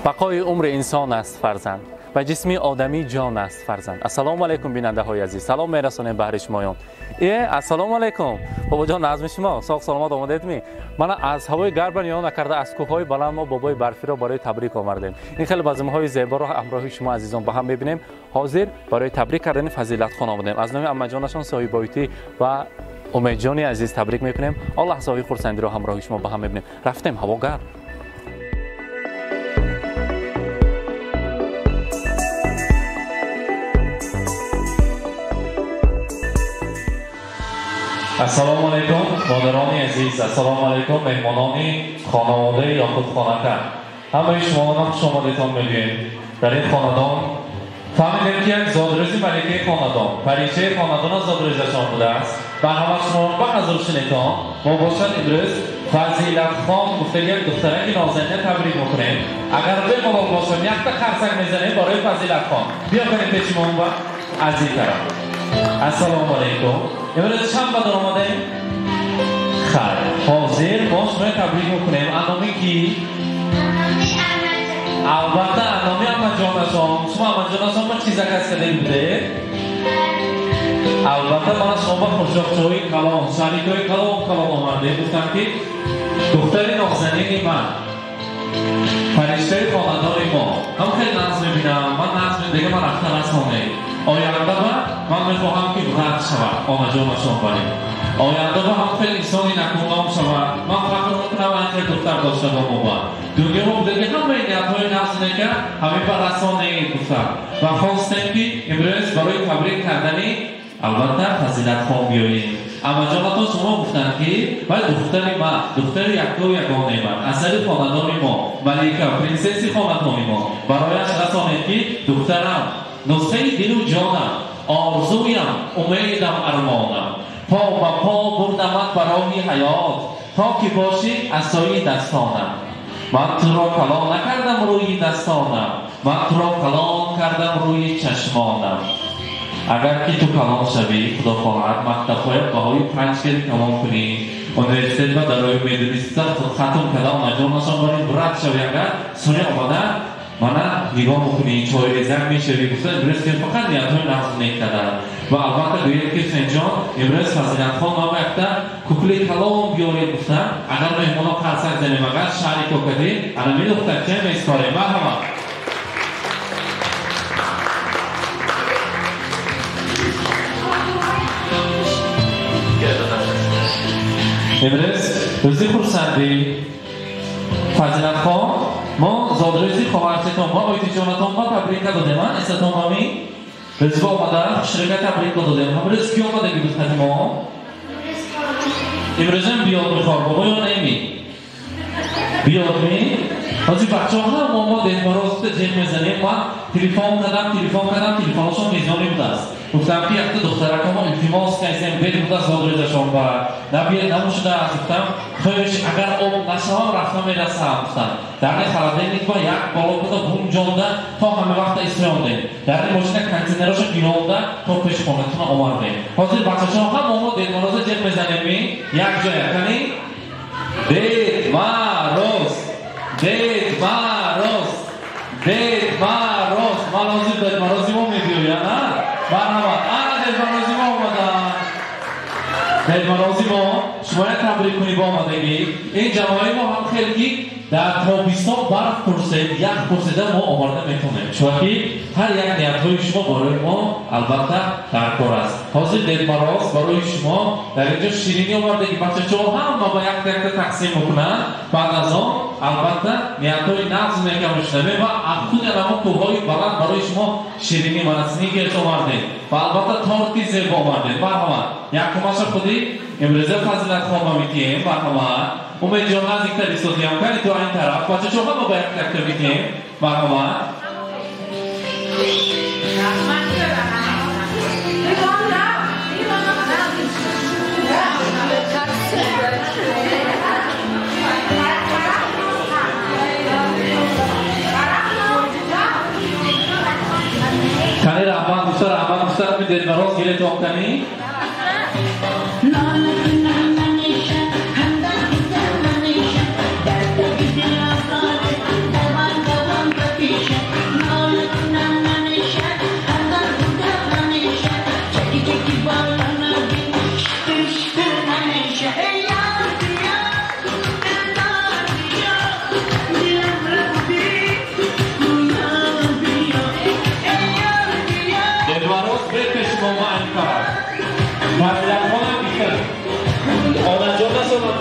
بقای عمر انسان است فرزند و جسم آدمی جان است فرزند. السلام علیکم بیننده های عزیز، سلام میرسونیم به شمایان. السلام علیکم بابا جان، نظم شما ساق سلامت آمدید می. من از هوای گرم یا نکرده از کوههای بلند ما بابای برفی را برای تبریک آوردیم. این خیلی بزمه زیبا را همراه شما عزیزان با هم ببینیم. حاضر برای تبریک کردن فضیلت خان آمدیم. از نام اما جانشان صاحبایتی و امید جانی عزیز تبریک میکنیم. الله صاحب خورسندی را همراه شما با هم ببینیم. رفتیم هوا گرم. السلام علیکم مادران عزیز، السلام علیکم مهمانان خانواده یا خود خانکه. همه شما خوش آمدیدتان میگیم. در این خاندان فهمیدیم که یک زادروزی ملکه خاندان، پریچه خاندان زادروزشان بوده است. به همه شما به نظر شنیدان ما باشد امروز فضیلت خان گفته یک دخترک نازنین تبریک میکنیم. اگر به مال باشد یک تا خرسک میزنیم برای فضیلت خان. بیا کنیم پیشمون با از این طرف. السلام علیکم. امروز چند بدر آمده ایم؟ خیر حاضر ما شما تبریک میکنیم. انامی کی؟ البته انامی اما جانشان. شما اما جانشان با چیزا کس کده بوده؟ البته من شما با خوشاقچوی کلام شریکوی کلام آمده گفتم که دختر نازنین من فرشته خاندان ما هم خیلی نظم میبینم. من نظم دیگه من رفتم از خانه آینده من میخواهم که رد شود آمجانشان بریم. آینده هم خیلی انسانی نکنام شود. من فکر میکنم اینجا دختر داشته با ما دنیا هم دیگه همه نیتهای نظمه که همین بر رسانه این دختر و خواستیم که امروز برای تبریک کردنی البته فضیلت خان بیاییم. اما جانتان شما گفتن که باید دختر ما، دختر یکتا و یگانه من، اثر خاندان ما، ملیکه پرنسسی خاندان ما برایش رسانید که دخترم نسخه دل و جانم، آرزویم، امیدم، ارمانم، پا با پا بردمت برای حیات تا که باشی عصای دستانم. من تو را کلام نکردم روی دستانم، من تو را کلام کردم روی چشمانم. اگر که تو کلام شوی خدا خواهد مکتب‌های بهای 5 کلی کلام کنی اونیورسیت و در روی میدونیستر ختم کلام نجانشان برین برد شوی. اگر سنی آمده من نگاه میکنی چای ریزک میشوی گفته امروز که فقط نیتهای نظم نکردن و البته گوید که سنجان امروز فضیلت خان نام یکتا ککل کلام بیارید گفتن اگر مهمانا پرسک زنیم اگر شریک کردیم انا می دختر که میسپاریم. مرحبا. امروز روزی خورسندی فضیلت خان ما زادروزی خواهرچتان ما آیتی جانتان ما تبریک دادیم. من استتان مامی روزی با آمده شرکت تبریک دادیم. امروز کی آمده گیدود خدی ما؟ امروز هم بیاد میخوار بابا یا نمی؟ بیاد می؟ حاضی بچه ها ما دیم راست جیم میزنیم. من تلیفون کردم تلیفونشون میزانی بوده است. گفتم که یک دخترک ما التماس کردیم بریم بوده زادروزشان برد نبید نموشده است. گفتم خواهش اگر آب نشوام رفتم میرسم. گفتم در این خلاده نیت با یک بالا بوده بوم جانده تا همه وقت استرانده در این ماشین کنتینراشو گیرانده تا پیش خانتون آمردیم. حاضر بچه ها هم ما دیم راست جیم میزنیم یک جای کنی دید مروز دید مروز دید مروز من حاضر دید مروزی ما میدیو یا نه؟ مرحبا. دید مروزی ما آمدن. دید مروزی ما شما یک تبریک کنی با آمدگی. این جمعه ما هم خیلی در تابستان برف پرسید یک پرسیده ما آورده میکنیم چون که هر یک نیتهای شما برای ما البته در کار است. حاضر دید مروز برای شما در اینجا شیرینی آورده که بچه چون هم ما با یک تقسیم میکنن. بعد از آن البته نیتهای نظم میکنم شنوه و افتون علمان توهای بلند برای شما شیرینی مرسنی که آورده و البته تارتی زیب آورده. مرحبا. یک کماش خودی امروزه فضیلت خان میکنیم. مرحبا. امید جان نزدیکتر ایستادی هم کنی تو این طرف بچه چون هم با یک تکتر میکنیم. مرحبا. کنی رحمان دوستر می دید مراز گیره تو هم کنی؟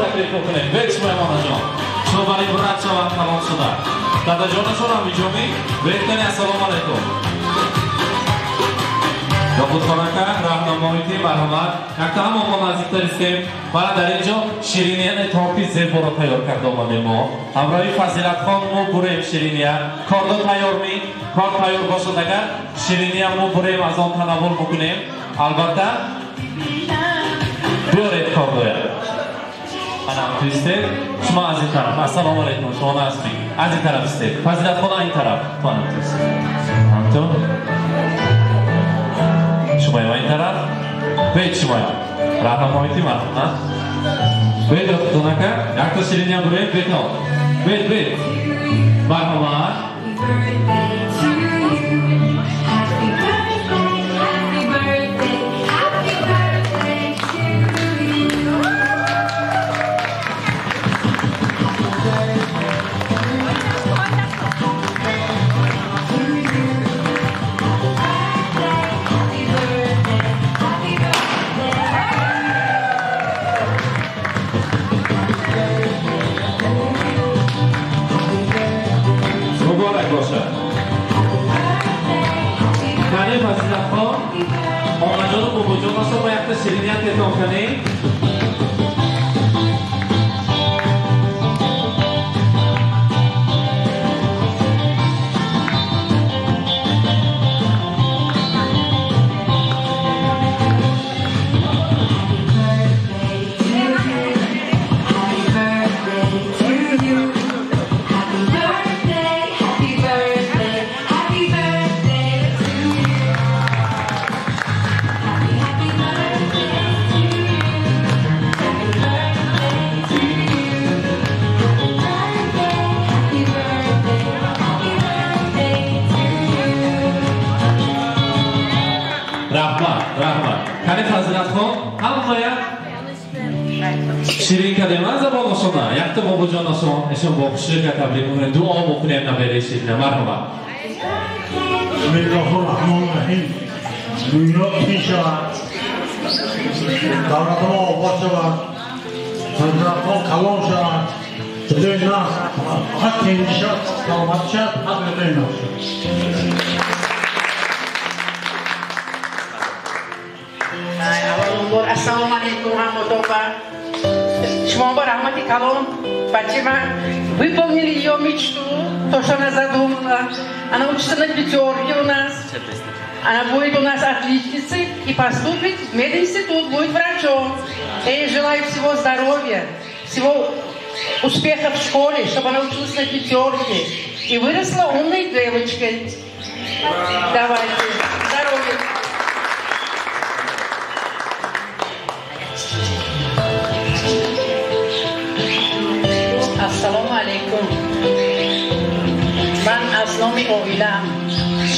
taklif میکنیم ویچ مهمانجان شما برای برد شوند کلام شده دادا جانشون هم بیجامی ویتنی السلام علیکم Yaqut Xonaka, rahnamoniy marhamat. Yakta ham omon naziklar istayim. Mana dar injo shiriniyani topi zebora tayyor karda omadem mo. Hamrohi Fazilatxon mo burayim shiriniya. Korda tayyormi? Kor tayyor boshad agar shiriniya mo burayim az on tanavvul bukunim. Albatta biyoret kordoya. Anam istek. Shuma az in taraf. Assalomu alaykum. Shuma nasmi. Az in taraf istek. Fazilatxon in taraf. Tanib istek. Hamton. Shumayo in taraf. Beyt Shumayo. Rahnamoyiti marhamat. Beyt Xonaka. Yakta shiriniyam burayim beyt ol. Beyt. Marhamat. Kani Fazilatxon, onajon u bobojon aslo bu yakta shiriniyat e'lon qiling. Rahmat. Kani Fazilatxon, hammaya shirin kalima zabon oshona. Yakta bobojon oshon, eshon boqishga tabrik qilaman. Duo o'qiyman naberishingni. Marhamat. Bismillahirrahmanirrahim. Dünya inşaat. Davratma obasılar. Fazilatxon kalon şahat. Dünya hak inşaat, davat şahat, hak dünya. Assalamu alaikum warahmatullahi. Шмоба Рахмати Калон, Батима, выполнили ее мечту, то, что она задумала. Она учится на пятерке у нас. Она будет у нас отличницей и поступит в мединститут, будет врачом. Я ей желаю всего здоровья, всего успеха в школе, чтобы она училась на пятерке и выросла умной девочкой. Давайте, здоровья. Assalomu alaykum. Man az nomi oilam,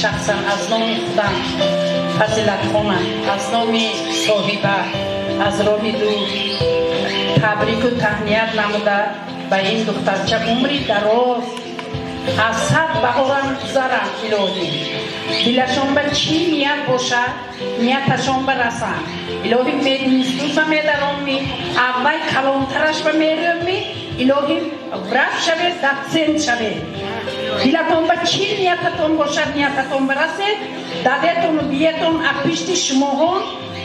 shaxsan az nomi xudam Fazilatxonam, az nomi sohiba, az rohi dur tabriku tahniyat namuda ba in duxtarcha umri daroz az sad bahoram zaram ilohi dilashon ba chi niyat bosha niyatashon ba rasan ilohi medinistut ba medaromi avval kalontarash ba merami Elohim vraf şavet, datsen şavet. Dilaton ba çi niyataton boşar niyataton barase, dadeton biyeton apişti şmohon,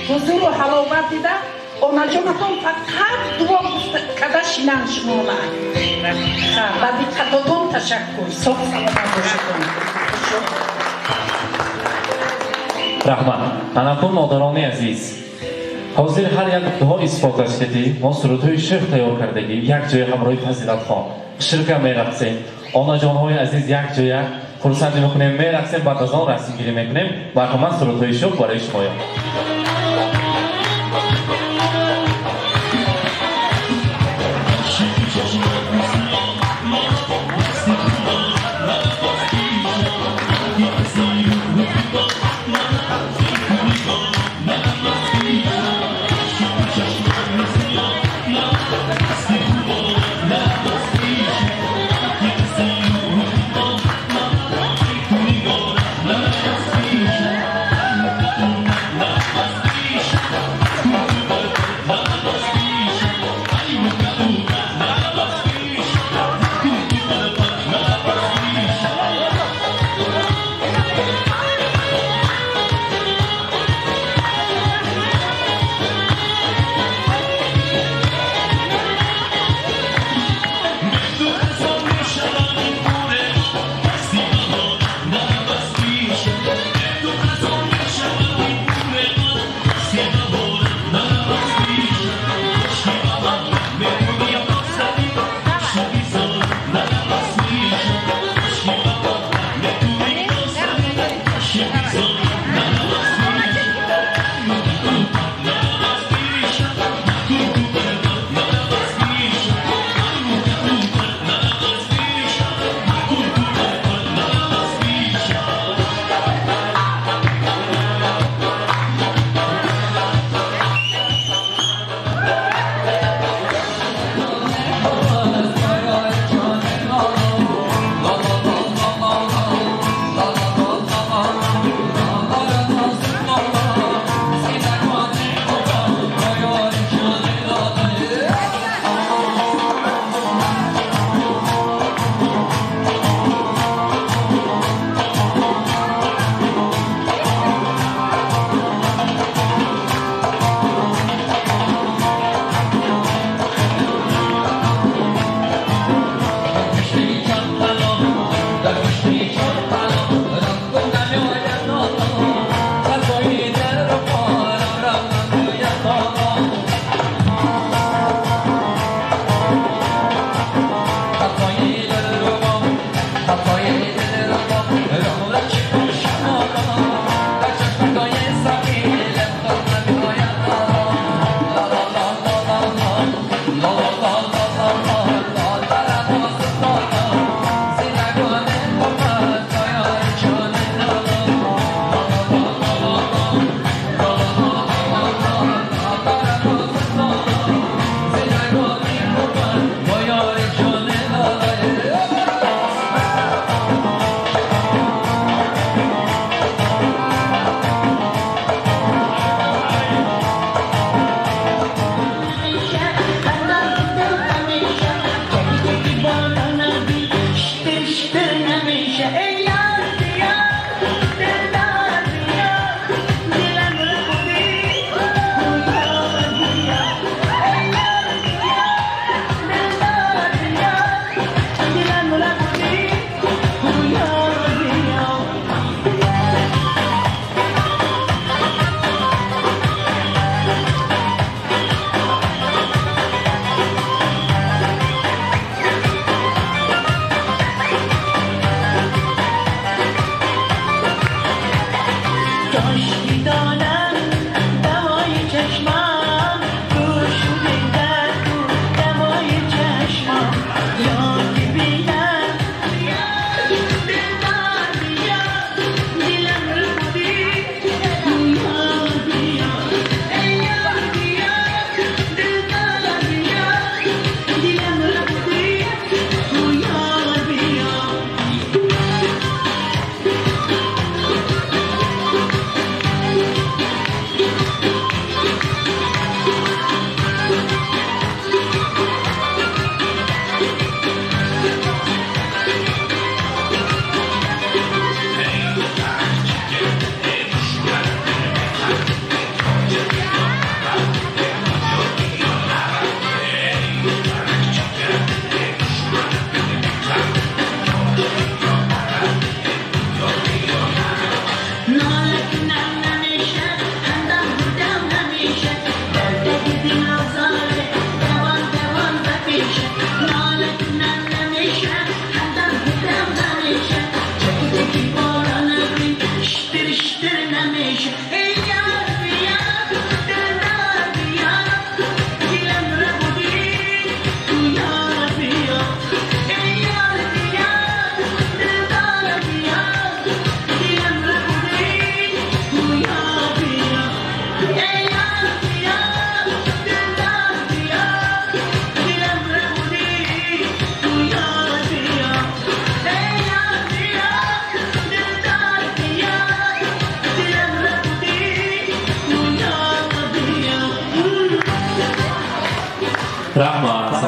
huzuru halovati da, onajonaton fakat duo kada şinan şmola. Badi katoton teşekkür, çok salama boşaton. Rahmat. Anakun nodaroni aziz. Hozir har یک duo isbotlash kedik. Ma surudhoyi she'r tayyor kardik. Yak joy hamrohi Fazilatxon. Shirka meraqsim. Onajonhoy aziz yak joya xursandlik miqnim. Meraqsim ba'd az on rasmgiri miqnim. Marhamat surudhoyi she'r barای شما.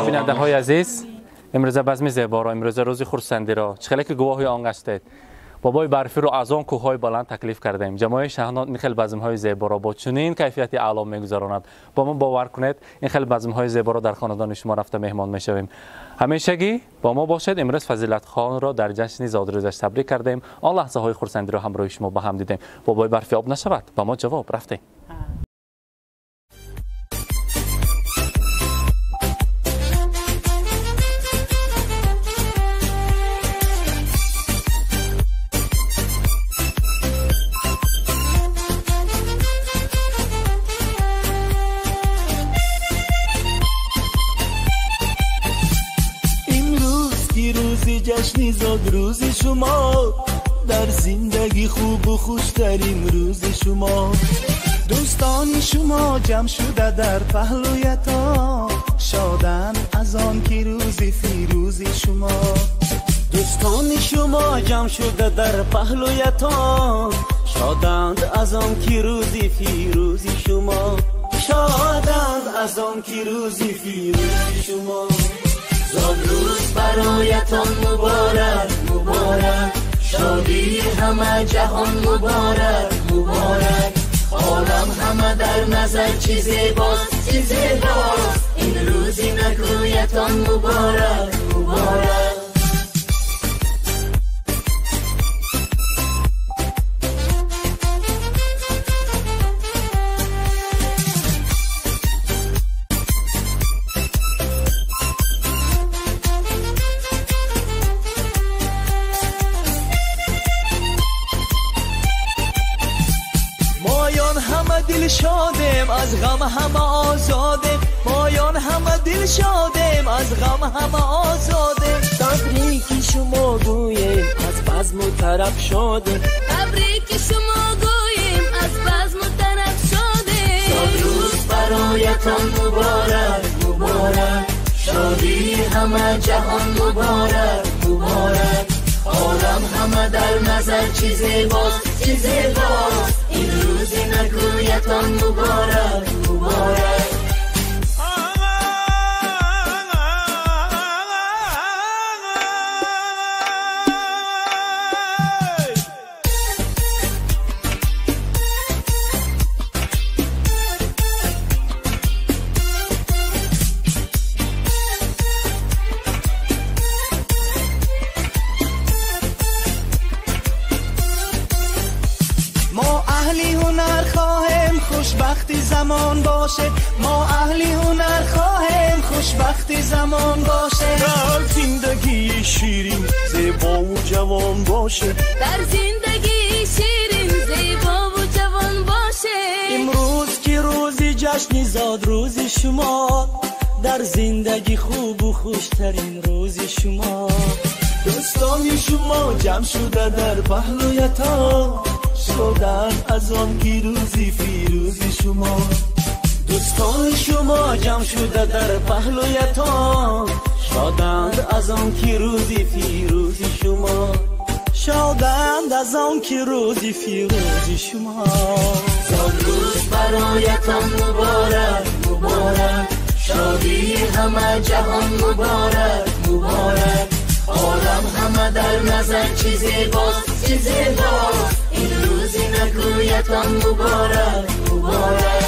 بیننده های عزیز امروز بزم زیبا را امروز روز خرسندی را چخیلی که گواهی آن گشتید بابای برفی رو از آن کوههای بلند تکلیف کردیم جماعت شهنات این خیلی بزم های زیبا را با چنین کیفیتی اعلی میگذراند با ما باور کنید این خیلی بزم های زیبا را در خاندان شما رفته مهمان میشویم همیشگی با ما باشید امروز فضیلت خان را در جشن زادروزش تبریک کردیم آن لحظه های خرسندی را همراه شما با هم دیدیم بابای برفی آب نشود با ما جواب رفتیم جشنی زاد روز شما در زندگی خوب و خوشترین روز شما دوستان شما جمع شده در پهلویتان شادن از آن که روز فیروز شما دوستان شما جمع شده در پهلویتان شادند از آن که روز فیروز شما شادند از آن که روز فیروز شما زادروز برایتان مبارک مبارک شادی همه جهان مبارک مبارک عالم همه در نظر چی زیباست چی زیباست این روزی نکویتان مبارک مبارک دل شادیم از غم همه آزادیم مایان همه دل شادیم از غم همه آزادیم تبریک شما گوییم از بزم و طرب شادیم تبریک شما گوییم از بزم و طرب شادیم زادروز برایتان مبارک مبارک شادی همه جهان مبارک مبارک عالم همه در نظر چی زیباست چی زیباست این روزی نکویتان مبارک مبارک خوشبختی زمان باشه ما اهلی هنر خواهیم خوشبختی زمان باشه در زندگی شیرین زیبا و جوان باشه در زندگی شیرین زیبا و جوان باشه امروز که روزی جشنی زاد روز شما در زندگی خوب و خوشترین روز شما دوستان شما جمع شده در پهلویتان شادن از آن که روزی فیروز شما دوستان شما جمع شده در پهلویتان شادند از آن که روزی فیروز شما شادند از آن که روزی فیروز شما زادروز برایتان مبارک مبارک شادی همه جهان مبارک مبارک عالم همه در نظر چی زیباست چی زیباست این روزی نکویتان مبارک مبارک